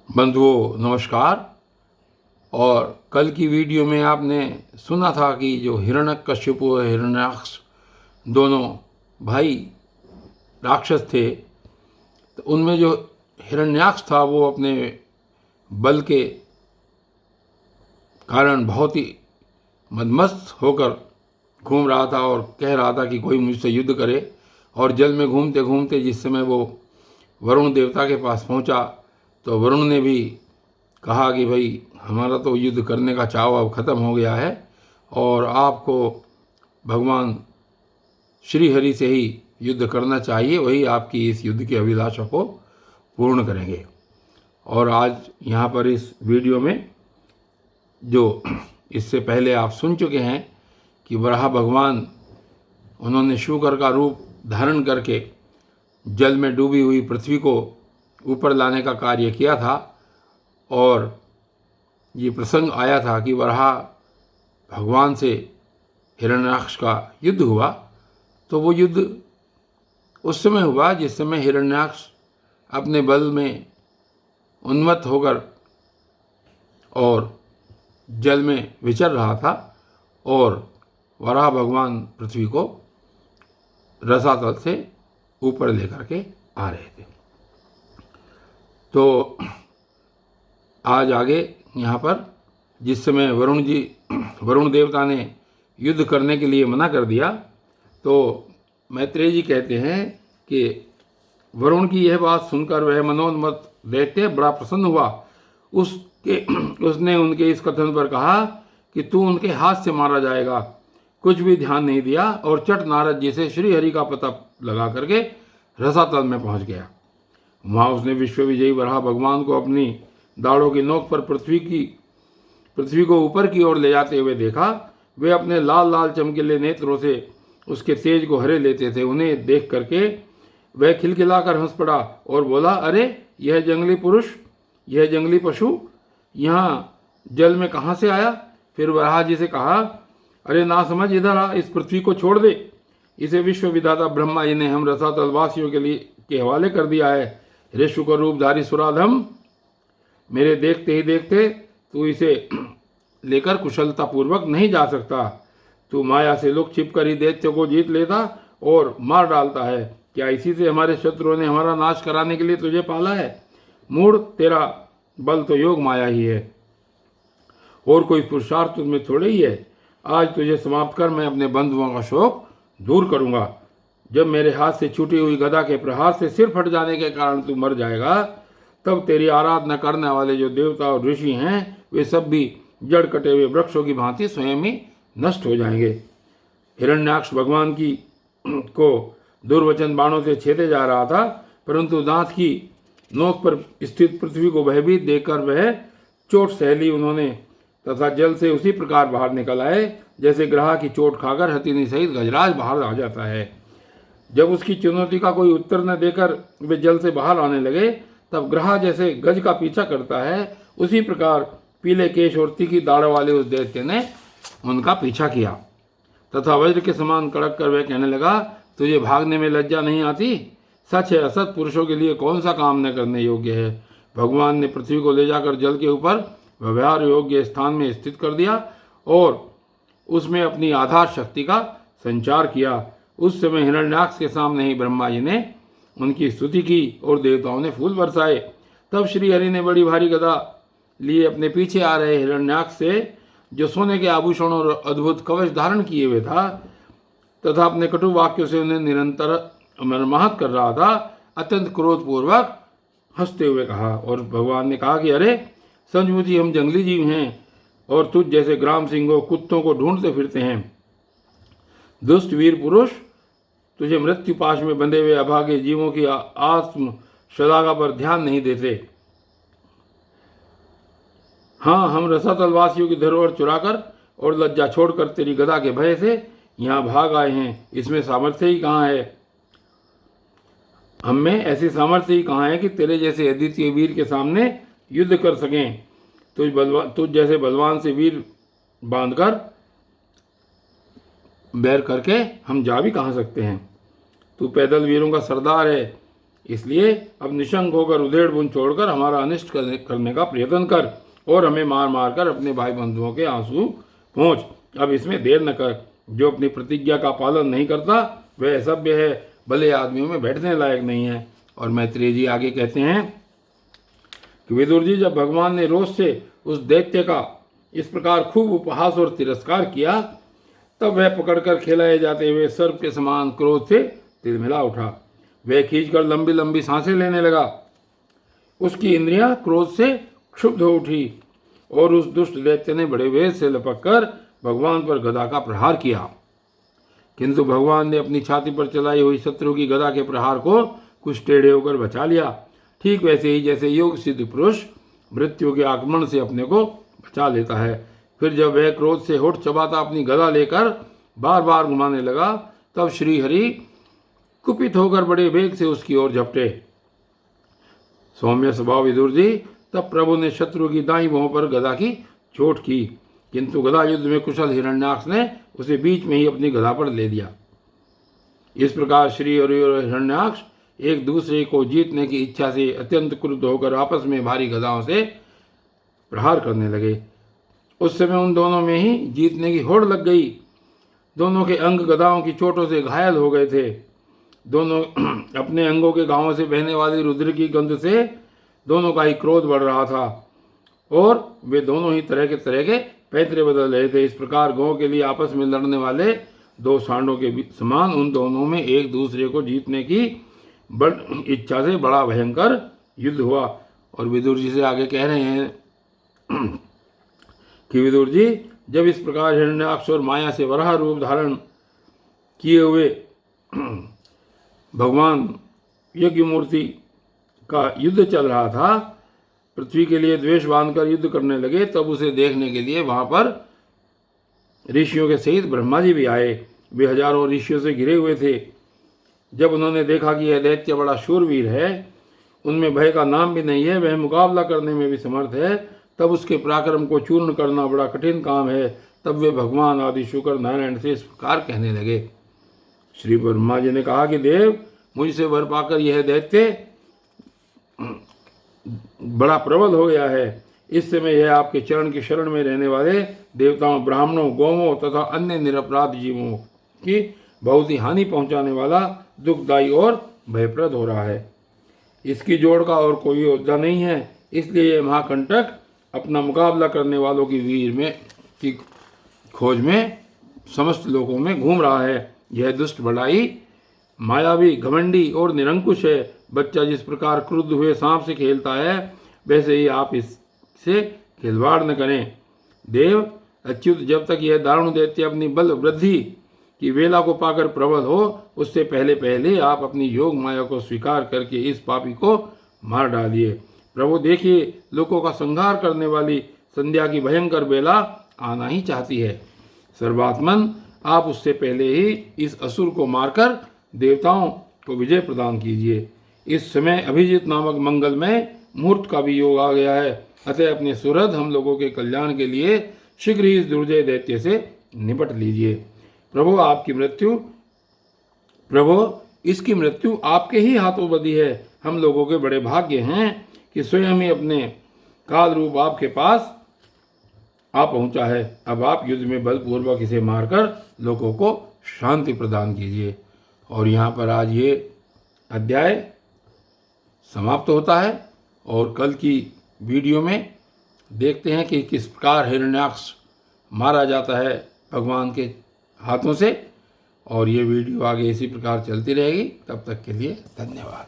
बंधुओं नमस्कार। और कल की वीडियो में आपने सुना था कि जो हिरण्यकश्यप और हिरण्याक्ष दोनों भाई राक्षस थे, तो उनमें जो हिरण्याक्ष था वो अपने बल के कारण बहुत ही मदमस्त होकर घूम रहा था और कह रहा था कि कोई मुझसे युद्ध करे। और जल में घूमते घूमते जिस समय वो वरुण देवता के पास पहुंचा तो वरुण ने भी कहा कि भाई हमारा तो युद्ध करने का चाव अब ख़त्म हो गया है और आपको भगवान श्री हरि से ही युद्ध करना चाहिए, वही आपकी इस युद्ध की अभिलाषा को पूर्ण करेंगे। और आज यहाँ पर इस वीडियो में जो इससे पहले आप सुन चुके हैं कि वराह भगवान उन्होंने शूकर का रूप धारण करके जल में डूबी हुई पृथ्वी को ऊपर लाने का कार्य किया था। और ये प्रसंग आया था कि वराह भगवान से हिरण्याक्ष का युद्ध हुआ, तो वो युद्ध उस समय हुआ जिस समय हिरण्याक्ष अपने बल में उन्मत्त होकर और जल में विचर रहा था और वराह भगवान पृथ्वी को रसातल से ऊपर लेकर के आ रहे थे। तो आज आगे यहाँ पर जिस समय वरुण देवता ने युद्ध करने के लिए मना कर दिया, तो मैत्रेय जी कहते हैं कि वरुण की यह बात सुनकर वह मनोन्मत्त दैत्य बड़ा प्रसन्न हुआ। उसने उनके इस कथन पर कहा कि तू उनके हाथ से मारा जाएगा। कुछ भी ध्यान नहीं दिया और चट नारद जी से श्री हरि का पता लगा करके रसातल में पहुंच गया। वहाँ उसने विश्व विजयी वराह भगवान को अपनी दाढ़ों की नोक पर पृथ्वी को ऊपर की ओर ले जाते हुए देखा। वे अपने लाल लाल चमकीले नेत्रों से उसके तेज को हरे लेते थे। उन्हें देख करके वह खिलखिलाकर हंस पड़ा और बोला, अरे यह जंगली पुरुष, यह जंगली पशु यहाँ जल में कहाँ से आया? फिर वराह जी से कहा, अरे ना समझ, इधर आ, इस पृथ्वी को छोड़ दे। इसे विश्व विधाता ब्रह्मा जी ने हम रसातल वासियों के हवाले कर दिया है। रे शुकर रूपधारी सुराधम, मेरे देखते ही देखते तू इसे लेकर कुशलतापूर्वक नहीं जा सकता। तू माया से लुक छिप कर ही दैत्य को जीत लेता और मार डालता है। क्या इसी से हमारे शत्रुओं ने हमारा नाश कराने के लिए तुझे पाला है? मूढ़, तेरा बल तो योग माया ही है और कोई पुरुषार्थ तुझमें थोड़े ही है। आज तुझे समाप्त कर मैं अपने बंधुओं का शोक दूर करूंगा। जब मेरे हाथ से छूटी हुई गदा के प्रहार से सिर फट जाने के कारण तू मर जाएगा, तब तेरी आराधना करने वाले जो देवता और ऋषि हैं वे सब भी जड़ कटे हुए वृक्षों की भांति स्वयं ही नष्ट हो जाएंगे। हिरण्याक्ष भगवान को दुर्वचन बाणों से छेदे जा रहा था, परंतु दांत की नोक पर स्थित पृथ्वी को भयभीत देखकर वह चोट सहली उन्होंने तथा जल से उसी प्रकार बाहर निकल आए जैसे ग्राह की चोट खाकर हथिनी सहित गजराज बाहर आ जाता है। जब उसकी चुनौती का कोई उत्तर न देकर वे जल से बाहर आने लगे, तब ग्राह जैसे गज का पीछा करता है, उसी प्रकार पीले केश और तीखी दाढ़ वाले उस दैत्य ने उनका पीछा किया तथा वज्र के समान कड़क कर वह कहने लगा, तुझे भागने में लज्जा नहीं आती? सच है, असत पुरुषों के लिए कौन सा काम न करने योग्य है। भगवान ने पृथ्वी को ले जाकर जल के ऊपर व्यवहार योग्य स्थान में स्थित कर दिया और उसमें अपनी आधार शक्ति का संचार किया। उस समय हिरण्याक्ष के सामने ही ब्रह्मा जी ने उनकी स्तुति की और देवताओं ने फूल बरसाए। तब श्री हरि ने बड़ी भारी गदा लिए अपने पीछे आ रहे हिरण्याक्ष से, जो सोने के आभूषण और अद्भुत कवच धारण किए हुए था तथा अपने कटु वाक्यों से उन्हें निरंतर मर्माहत कर रहा था, अत्यंत क्रोधपूर्वक हंसते हुए कहा। और भगवान ने कहा कि अरे सचमुच ही हम जंगली जीव हैं और तुझ जैसे ग्राम सिंहों कुत्तों को ढूंढते फिरते हैं। दुष्ट वीर पुरुष, तुझे मृत्यु पाश में बंधे हुए अभागे जीवों की आत्म शलाघा पर ध्यान नहीं देते। हाँ, हम रसातल वासियों की धरोहर चुराकर और लज्जा छोड़कर तेरी गदा के भय से यहाँ भाग आए हैं। इसमें सामर्थ्य ही कहाँ है? हम में ऐसी सामर्थ्य ही कहाँ है कि तेरे जैसे अद्वितीय वीर के सामने युद्ध कर सकें। तुझ जैसे बलवान से वीर बांधकर बैर करके हम जा भी कहाँ सकते हैं? तू पैदल वीरों का सरदार है, इसलिए अब निशंक होकर उधेड़ बुन छोड़कर हमारा अनिष्ट करने का प्रयत्न कर और हमें मार मार कर अपने भाई बंधुओं के आंसू पहुँच। अब इसमें देर न कर। जो अपनी प्रतिज्ञा का पालन नहीं करता वह असभ्य है, भले आदमियों में बैठने लायक नहीं है। और मैत्रेय जी आगे कहते हैं कि विदुर जी, जब भगवान ने रोष से उस दैत्य का इस प्रकार खूब उपहास और तिरस्कार किया, तब वह पकड़कर खिलाए जाते हुए सर्प के समान क्रोध से तिलमिला उठा। वह खींचकर लंबी लंबी सांसें लेने लगा। उसकी इंद्रियां क्रोध से क्षुब्ध हो उठी और उस दुष्ट दैत्य ने बड़े वेग से लपककर भगवान पर गदा का प्रहार किया। किंतु भगवान ने अपनी छाती पर चलाई हुई शत्रु की गदा के प्रहार को कुछ टेढ़े होकर बचा लिया, ठीक वैसे ही जैसे योग सिद्ध पुरुष मृत्यु के आक्रमण से अपने को बचा लेता है। फिर जब वह क्रोध से होठ चबाता अपनी गदा लेकर बार बार घुमाने लगा, तब श्रीहरि कुपित होकर बड़े वेग से उसकी ओर झपटे। सौम्य स्वभाव विदुर जी, तब प्रभु ने शत्रु की दाईं भौं पर गदा की चोट की, किंतु गदा युद्ध में कुशल हिरण्याक्ष ने उसे बीच में ही अपनी गदा पर ले लिया। इस प्रकार श्रीहरि और हिरण्याक्ष एक दूसरे को जीतने की इच्छा से अत्यंत क्रुद्ध होकर आपस में भारी गदाओं से प्रहार करने लगे। उस समय उन दोनों में ही जीतने की होड़ लग गई। दोनों के अंग गदाओं की चोटों से घायल हो गए थे। दोनों अपने अंगों के घावों से बहने वाली रुद्र की गंध से दोनों का ही क्रोध बढ़ रहा था और वे दोनों ही तरह के पैतरे बदल रहे थे। इस प्रकार गौ के लिए आपस में लड़ने वाले दो सांडों के समान उन दोनों में एक दूसरे को जीतने की इच्छा से बड़ा भयंकर युद्ध हुआ। और विदुर जी से आगे कह रहे हैं कि विदुर जी, जब इस प्रकार हिरण्याक्ष और माया से वराह रूप धारण किए हुए भगवान यज्ञ मूर्ति का युद्ध चल रहा था, पृथ्वी के लिए द्वेष बांधकर युद्ध करने लगे, तब उसे देखने के लिए वहां पर ऋषियों के सहित ब्रह्मा जी भी आए। वे हजारों ऋषियों से घिरे हुए थे। जब उन्होंने देखा कि यह दैत्य बड़ा शूरवीर है, उनमें भय का नाम भी नहीं है, वह मुकाबला करने में भी समर्थ है, तब उसके पराक्रम को चूर्ण करना बड़ा कठिन काम है। तब वे भगवान आदि शुक्र नारायण से इस प्रकार कहने लगे। श्री ब्रह्मा जी ने कहा कि देव, मुझसे वर पाकर यह दैत्य बड़ा प्रबल हो गया है। इस समय यह आपके चरण की शरण में रहने वाले देवताओं, ब्राह्मणों, गौवों तथा अन्य निरपराध जीवों की बहुत ही हानि पहुंचाने वाला, दुखदायी और भयप्रद हो रहा है। इसकी जोड़ का और कोई योद्धा नहीं है, इसलिए यह महाकंटक अपना मुकाबला करने वालों की वीर में की खोज में समस्त लोगों में घूम रहा है। यह दुष्ट बड़ाई, मायावी, घमंडी और निरंकुश है। बच्चा जिस प्रकार क्रुद्ध हुए सांप से खेलता है, वैसे ही आप इससे खिलवाड़ न करें। देव अच्युत, जब तक यह दारुण दैत्य अपनी बल वृद्धि की वेला को पाकर प्रबल हो, उससे पहले पहले आप अपनी योग माया को स्वीकार करके इस पापी को मार डालिए। प्रभु देखिए, लोगों का संहार करने वाली संध्या की भयंकर बेला आना ही चाहती है। सर्वात्मन, आप उससे पहले ही इस असुर को मारकर देवताओं को विजय प्रदान कीजिए। इस समय अभिजीत नामक मंगलमय मुहूर्त का भी योग आ गया है, अतः अपने सुहृद हम लोगों के कल्याण के लिए शीघ्र ही इस दुर्जय दैत्य से निपट लीजिए। प्रभु, इसकी मृत्यु आपके ही हाथों बदी है। हम लोगों के बड़े भाग्य हैं कि स्वयं ही अपने काल रूप आपके पास आ पहुंचा है। अब आप युद्ध में बलपूर्वक इसे मारकर लोगों को शांति प्रदान कीजिए। और यहाँ पर आज ये अध्याय समाप्त होता है और कल की वीडियो में देखते हैं कि किस प्रकार हिरण्याक्ष मारा जाता है भगवान के हाथों से। और ये वीडियो आगे इसी प्रकार चलती रहेगी। तब तक के लिए धन्यवाद।